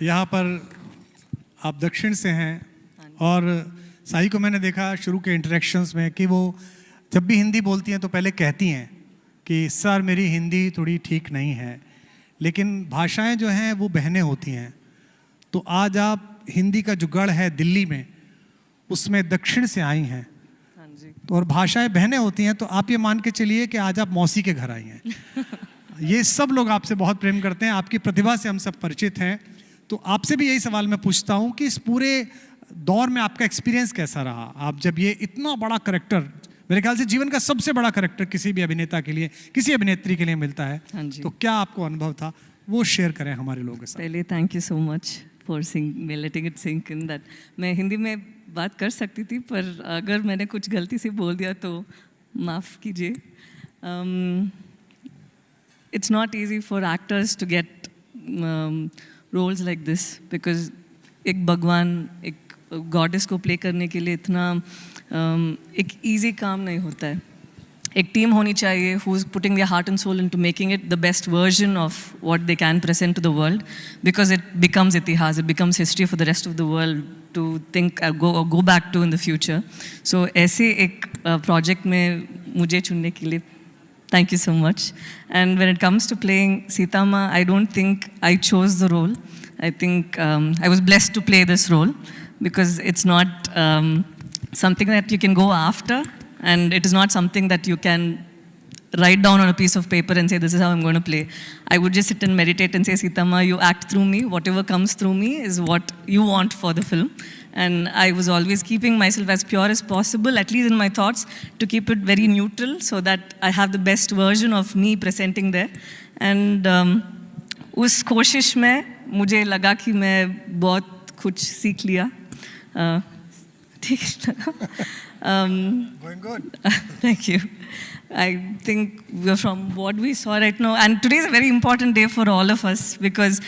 यहाँ पर आप दक्षिण से हैं और साई को मैंने देखा शुरू के इंटरेक्शंस में कि वो जब भी हिंदी बोलती हैं तो पहले कहती हैं कि सर मेरी हिंदी थोड़ी ठीक नहीं है, लेकिन भाषाएं जो हैं वो बहनें होती हैं। तो आज आप हिंदी का जो गढ़ है दिल्ली में, उसमें दक्षिण से आई हैं। हाँ जी। तो और भाषाएं बहनें होती हैं, तो आप ये मान के चलिए कि आज आप मौसी के घर आई हैं। ये सब लोग आपसे बहुत प्रेम करते हैं, आपकी प्रतिभा से हम सब परिचित हैं। तो आपसे भी यही सवाल मैं पूछता हूँ कि इस पूरे दौर में आपका एक्सपीरियंस कैसा रहा? आप जब ये इतना बड़ा करैक्टर, मेरे ख्याल से जीवन का सबसे बड़ा करैक्टर किसी भी अभिनेता के लिए, किसी अभिनेत्री के लिए मिलता है, हाँ जी। तो क्या आपको अनुभव था, वो शेयर करें हमारे लोगों के साथ। पहले thank you so much for letting it sink in that मैं हिंदी में बात कर सकती थी, पर अगर मैंने कुछ गलती से बोल दिया तो माफ़ कीजिए। It's not easy for actors to get roles like this because एक भगवान, एक गॉडेस को प्ले करने के लिए इतना एक easy काम नहीं होता है। एक टीम होनी चाहिए who's putting their heart and soul into making it the best version of what they can present to the world, because it becomes itihas, it becomes history for the rest of the world to think go back to in the future. So ऐसे एक project में मुझे चुनने के लिए thank you so much. And when it comes to playing Sita Ma, I don't think I chose the role. I think I was blessed to play this role because it's not something that you can go after, and it is not something that you can write down on a piece of paper and say, this is how I'm going to play. I would just sit and meditate and say, Sita Ma, you act through me. Whatever comes through me is what you want for the film. And I was always keeping myself as pure as possible, at least in my thoughts, to keep it very neutral so that I have the best version of me presenting there. And उस कोशिश में मुझे लगा कि मैं बहुत कुछ सीख लिया। ठीक लगा? Going good. Thank you. I think from what we saw right now, and today is a very important day for all of us because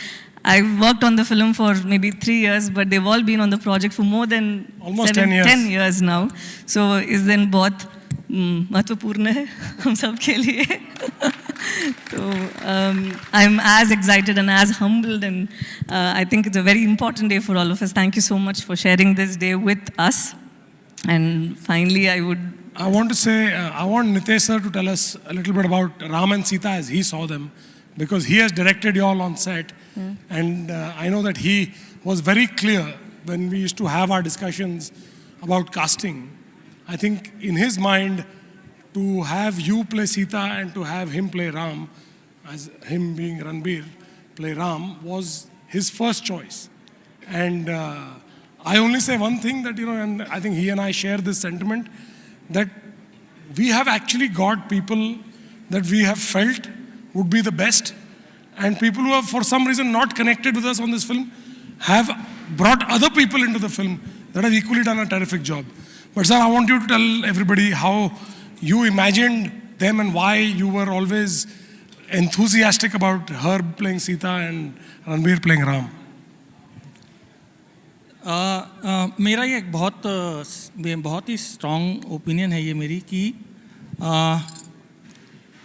I've worked on the film for maybe 3 years, but they've all been on the project for more than almost 10 years now. So is then बहुत महत्वपूर्ण है हम सब के लिए. So I'm as excited and as humbled, and I think it's a very important day for all of us. Thank you so much for sharing this day with us. And finally, I want to say, I want Nitesh sir to tell us a little bit about Ram and Sita as he saw them, because he has directed you all on set. And I know that he was very clear when we used to have our discussions about casting. I think in his mind, to have you play Sita and to have him play Ram, as him being Ranbir, play Ram, was his first choice. And I only say one thing, that, and I think he and I share this sentiment, that we have actually got people that we have felt would be the best, and people who have for some reason not connected with us on this film have brought other people into the film that have equally done a terrific job. But sir, I want you to tell everybody how you imagined them and why you were always enthusiastic about her playing Sita and Ranbir playing Ram. मेरा ये बहुत ही strong opinion है ये मेरी कि